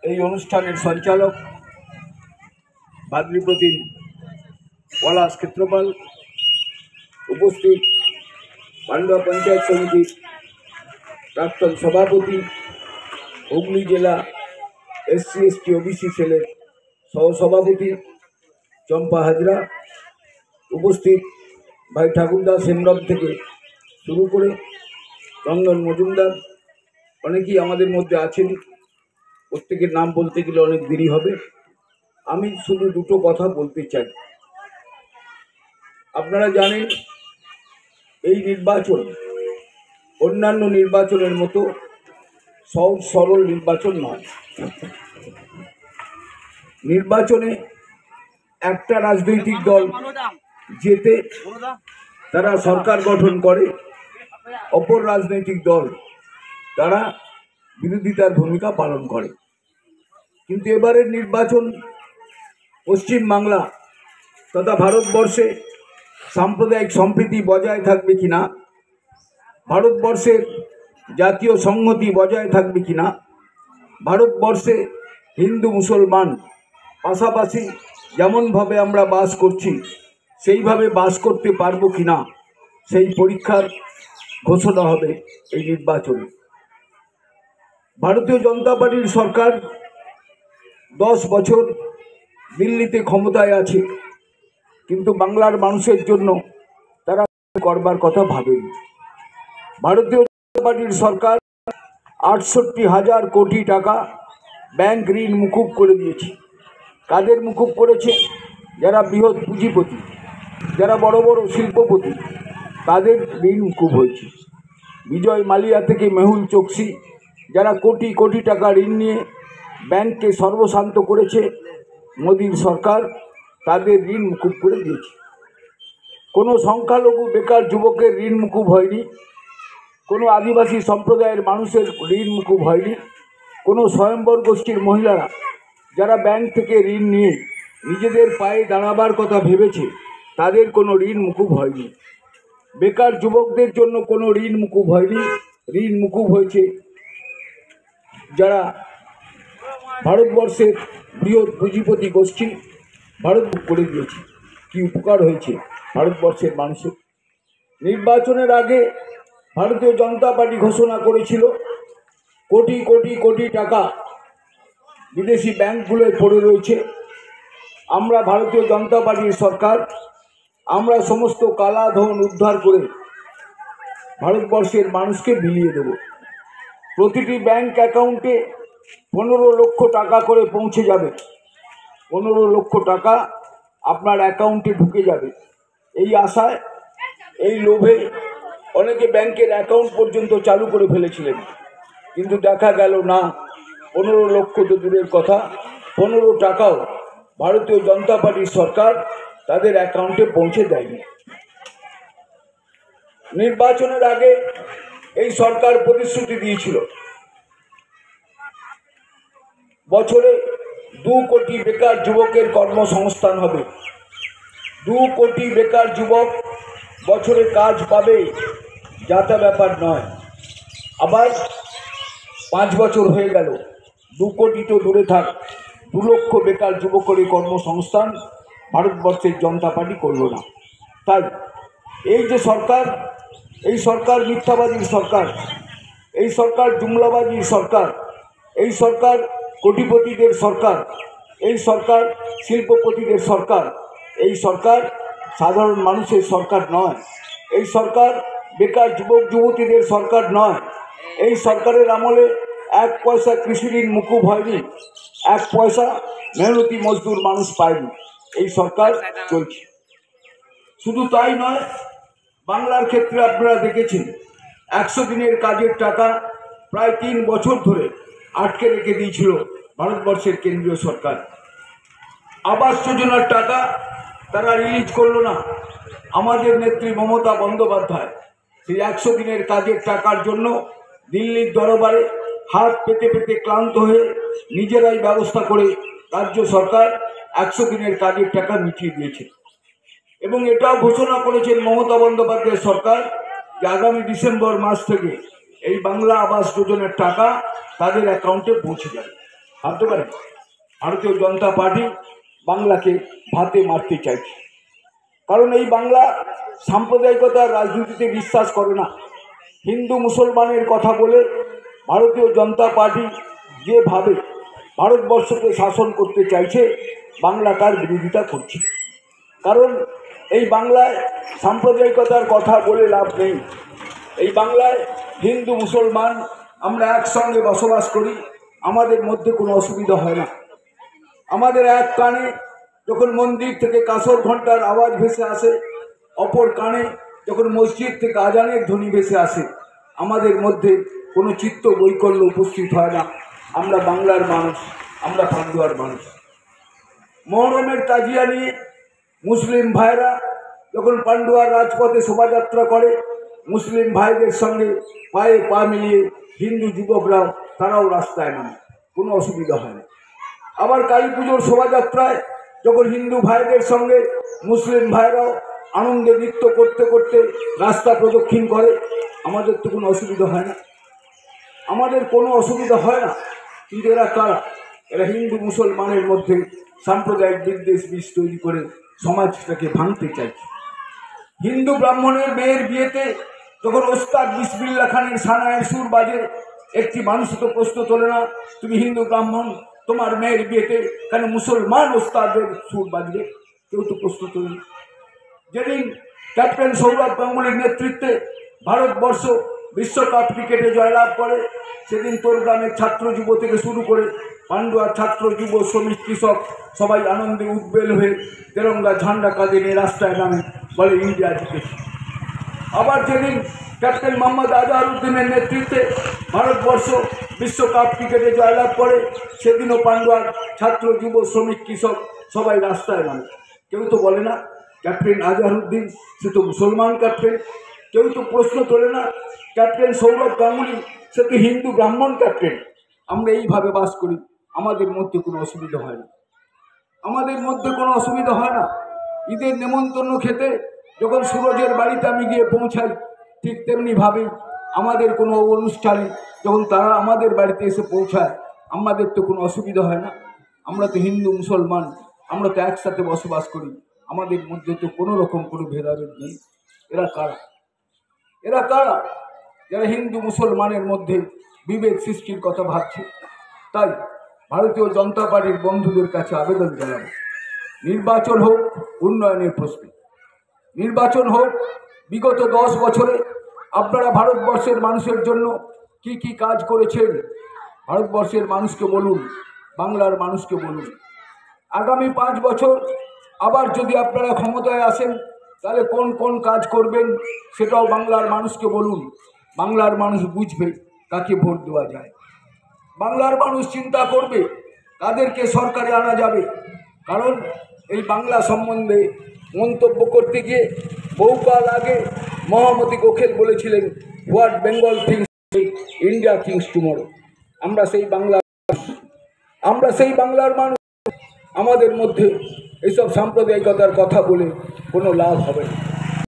এই অনুষ্ঠানের সঞ্চালক ভাদ্রপ্রতিম পলাশ ক্ষেত্রপাল, উপস্থিত পান্ডুয়া পঞ্চায়েত সমিতির প্রাক্তন সভাপতি, হুগলি জেলা SC ST OBC সেলের সহসভাপতি চম্পা হাজরা, উপস্থিত ভাই ঠাকুরদাস হেমব্রম থেকে শুরু করে চন্দন মজুমদার, অনেকেই আমাদের মধ্যে আছেন। প্রত্যেকের নাম বলতে গেলে অনেক দেরি হবে। আমি শুধু দুটো কথা বলতে চাই। আপনারা জানেন এই নির্বাচন অন্যান্য নির্বাচনের মতো সহজ সরল নির্বাচন নয়। নির্বাচনে একটা রাজনৈতিক দল যেতে তারা সরকার গঠন করে, অপর রাজনৈতিক দল তারা বিরোধিতার ভূমিকা পালন করে। কিন্তু এবারের নির্বাচন পশ্চিমবাংলা তথা ভারতবর্ষে সাম্প্রদায়িক সম্প্রীতি বজায় থাকবে কিনা, ভারতবর্ষের জাতীয় সংহতি বজায় থাকবে কিনা, ভারতবর্ষে হিন্দু মুসলমান পাশাপাশি যেমনভাবে আমরা বাস করছি সেইভাবে বাস করতে পারবো কিনা, সেই পরীক্ষার ঘোষণা হবে এই নির্বাচনে। ভারতীয় জনতা পার্টির সরকার 10 বছর দিল্লিতে ক্ষমতায় আছে, কিন্তু বাংলার মানুষের জন্য তারা করবার কথা ভাবেনি। ভারতীয় জনতা পার্টির সরকার 68,000 কোটি টাকা ব্যাংক ঋণ মুকুব করে দিয়েছে। কাদের মুকুব করেছে? যারা বৃহৎ পুঁজিপতি, যারা বড় বড় শিল্পপতি, তাদের ঋণ মুকুব হয়েছে। বিজয় মালিয়া থেকে মেহুল চোকসি, যারা কোটি কোটি টাকা ঋণ নিয়ে ব্যাংককে সর্বশান্ত করেছে, মোদির সরকার তাদের ঋণ মুকুব করে দিয়েছে। কোনো সংখ্যালঘু বেকার যুবকের ঋণ মুকুব হয়নি, কোনো আদিবাসী সম্প্রদায়ের মানুষের ঋণ মুকুব হয়নি, কোনো স্বয়ম্বর গোষ্ঠীর মহিলারা যারা ব্যাংক থেকে ঋণ নিয়ে নিজেদের পায়ে দাঁড়াবার কথা ভেবেছে তাদের কোনো ঋণ মুকুব হয়নি। বেকার যুবকদের জন্য কোনো ঋণ মুকুব হয়নি। ঋণ মুকুব হয়েছে যারা ভারতবর্ষের বৃহৎ পুঁজিপতি গোষ্ঠী, ভারত করে দিয়েছে। কি উপকার হয়েছে ভারতবর্ষের মানুষের? নির্বাচনের আগে ভারতীয় জনতা পার্টি ঘোষণা করেছিল কোটি কোটি কোটি টাকা বিদেশি ব্যাংকগুলোয় পড়ে রয়েছে। আমরা ভারতীয় জনতা পার্টির সরকার, আমরা সমস্ত কালা ধন উদ্ধার করে ভারতবর্ষের মানুষকে বিলিয়ে দেব। প্রতিটি ব্যাংক অ্যাকাউন্টে 15 লক্ষ টাকা করে পৌঁছে যাবে। 15 লক্ষ টাকা আপনার অ্যাকাউন্টে ঢুকে যাবে। এই আশায়, এই লোভে অনেকে ব্যাংকের অ্যাকাউন্ট পর্যন্ত চালু করে ফেলেছিলেন, কিন্তু দেখা গেল না, 15 লক্ষ তো দূরের কথা, 15 টাকাও ভারতীয় জনতা পার্টির সরকার তাদের অ্যাকাউন্টে পৌঁছে দেয়নি। নির্বাচনের আগে এই সরকার প্রতিশ্রুতি দিয়েছিল বছরে 2 কোটি বেকার যুবকের কর্মসংস্থান হবে। 2 কোটি বেকার যুবক বছরে কাজ পাবে, যাতা ব্যাপার নয়। আবার 5 বছর হয়ে গেল, 2 কোটি তো দূরে থাক, 2 লক্ষ বেকার যুবকের কর্মসংস্থান ভারতবর্ষের জনতা পার্টি করল না। তাই এই যে সরকার, এই সরকার মিথ্যাবাদীর সরকার, এই সরকার জুমলাবাদীর সরকার, এই সরকার কোটিপতিদের সরকার, এই সরকার শিল্পপতিদের সরকার, এই সরকার সাধারণ মানুষের সরকার নয়। এই সরকার বেকার যুবক যুবতীদের সরকার নয়। এই সরকারের আমলে 1 পয়সা কৃষি ঋণ মুকুব হয়নি, 1 পয়সা মেহনতি মজদুর মানুষ পায়নি। এই সরকার চলছে। শুধু তাই নয়, বাংলার ক্ষেত্রে আপনারা দেখেছেন 100 দিনের কাজের টাকা প্রায় 3 বছর ধরে আটকে রেখে দিয়েছিল ভারতবর্ষের কেন্দ্রীয় সরকার। আবাস যোজনার টাকা তারা রিলিজ করলো না। আমাদের নেত্রী মমতা বন্দ্যোপাধ্যায় সেই 100 দিনের কাজের টাকার জন্য দিল্লির দরবারে হাত পেতে পেতে ক্লান্ত হয়ে নিজেরাই ব্যবস্থা করে রাজ্য সরকার 100 দিনের কাজের টাকা মিটিয়ে দিয়েছে। এবং এটাও ঘোষণা করেছেন মমতা বন্দ্যোপাধ্যায় সরকার যে আগামী ডিসেম্বর মাস থেকে এই বাংলা আবাস যোজনার টাকা তাদের অ্যাকাউন্টে পৌঁছে যাবে। ভাবতে পারেন ভারতীয় জনতা পার্টি বাংলাকে ভাতে মারতে চাইছে, কারণ এই বাংলা সাম্প্রদায়িকতার রাজনীতিতে বিশ্বাস করে না। হিন্দু মুসলমানের কথা বলে ভারতীয় জনতা পার্টি যেভাবে ভারতবর্ষকে শাসন করতে চাইছে, বাংলা তার বিরোধিতা করছে। কারণ এই বাংলায় সাম্প্রদায়িকতার কথা বলে লাভ নেই। এই বাংলায় হিন্দু মুসলমান আমরা একসঙ্গে বসবাস করি, আমাদের মধ্যে কোনো অসুবিধা হয় না। আমাদের এক কানে যখন মন্দির থেকে কাসর ঘণ্টার আওয়াজ ভেসে আসে, অপর কানে যখন মসজিদ থেকে আজানের ধ্বনি ভেসে আসে, আমাদের মধ্যে কোনো চিত্ত বৈকল্য উপস্থিত হয় না। আমরা বাংলার মানুষ, আমরা পান্ডুয়ার মানুষ। মহরমের তাজিয়া নিয়ে মুসলিম ভাইরা যখন পান্ডুয়ার রাজপথে শোভাযাত্রা করে, মুসলিম ভাইদের সঙ্গে পায়ে পা মিলিয়ে হিন্দু যুবকরাও তারাও রাস্তায় নামে, কোনো অসুবিধা হয় না। আবার কালী পুজোর শোভাযাত্রায় যখন হিন্দু ভাইদের সঙ্গে মুসলিম ভাইরাও আনন্দে নৃত্য করতে করতে রাস্তা প্রদক্ষিণ করে, আমাদের তো কোনো অসুবিধা হয় না। আমাদের কোনো অসুবিধা হয় না। কিন্তু এরা কারা? এরা হিন্দু মুসলমানের মধ্যে সাম্প্রদায়িক বিদ্বেষ বীজ তৈরি করে সমাজটাকে ভাঙতে চাইছে। হিন্দু ব্রাহ্মণের মেয়ের বিয়েতে যখন ওস্তাদ বিসমিল্লাহ খানের সানায়ের সুর বাজে, একটি মানুষ তো প্রশ্ন তোলে না, তুমি হিন্দু ব্রাহ্মণ, তোমার মেয়ের বিয়েতে কেন মুসলমান ওস্তাদের সুর বাজবে? কেউ তো প্রশ্ন তোলে না। যেদিন ক্যাপ্টেন সৌরভ গাঙ্গুলির নেতৃত্বে ভারতবর্ষ বিশ্বকাপ ক্রিকেটে জয়লাভ করে, সেদিন তোর গ্রামের ছাত্র যুব থেকে শুরু করে পান্ডুয়ার ছাত্র যুব শ্রমিক কৃষক সবাই আনন্দে উদ্বেল হয়ে তেরঙ্গা ঝান্ডা কাঁধে নিয়ে রাস্তায় নামে, বলে ইন্ডিয়া জিতেছে। আবার যেদিন ক্যাপ্টেন মোহাম্মদ আজহারউদ্দিনের নেতৃত্বে ভারতবর্ষ বিশ্বকাপ ক্রিকেটে জয়লাভ করে, সেদিনও পান্ডুয়ার ছাত্র যুব শ্রমিক কৃষক সবাই রাস্তায় নামে। কেউ তো বলে না ক্যাপ্টেন আজহারউদ্দিন সে তো মুসলমান ক্যাপ্টেন। কেউ তো প্রশ্ন তোলে না ক্যাপ্টেন সৌরভ গাঙ্গুলি সে তো হিন্দু ব্রাহ্মণ ক্যাপ্টেন। আমরা এইভাবে বাস করি, আমাদের মধ্যে কোনো অসুবিধা হয় না। আমাদের মধ্যে কোনো অসুবিধা হয় না। ঈদের নেমন্তন্ন খেতে যখন সুরজের বাড়িতে আমি গিয়ে পৌঁছাই, ঠিক তেমনিভাবে আমাদের কোনো অনুষ্ঠানে যখন তারা আমাদের বাড়িতে এসে পৌঁছায়, আমাদের তো কোনো অসুবিধা হয় না। আমরা তো হিন্দু মুসলমান, আমরা তো একসাথে বসবাস করি, আমাদের মধ্যে তো কোনো রকম কোনো ভেদাভেদ নেই। এরা কারা? এরা কারা যারা হিন্দু মুসলমানের মধ্যে বিভেদ সৃষ্টির কথা ভাবছে? তাই ভারতীয় জনতা পার্টির বন্ধুদের কাছে আবেদন জানাব, নির্বাচন হোক উন্নয়নের প্রশ্নে, নির্বাচন হোক। বিগত 10 বছরে আপনারা ভারতবর্ষের মানুষের জন্য কি কি কাজ করেছেন, ভারতবর্ষের মানুষকে বলুন, বাংলার মানুষকে বলুন। আগামী 5 বছর আবার যদি আপনারা ক্ষমতায় আসেন, তাহলে কোন কোন কাজ করবেন সেটাও বাংলার মানুষকে বলুন। বাংলার মানুষ বুঝবে কাকে ভোট দেওয়া যায়। বাংলার মানুষ চিন্তা করবে তাদেরকে সরকারে আনা যাবে। কারণ এই বাংলা সম্বন্ধে মন্তব্য করতে গিয়ে বহুকাল আগে মহামতি গোখেল বলেছিলেন, what Bengal things India things tomorrow. আমরা সেই বাংলার মানুষ। আমাদের মধ্যে এইসব সাম্প্রদায়িকতার কথা বলে কোনো লাভ হবে না।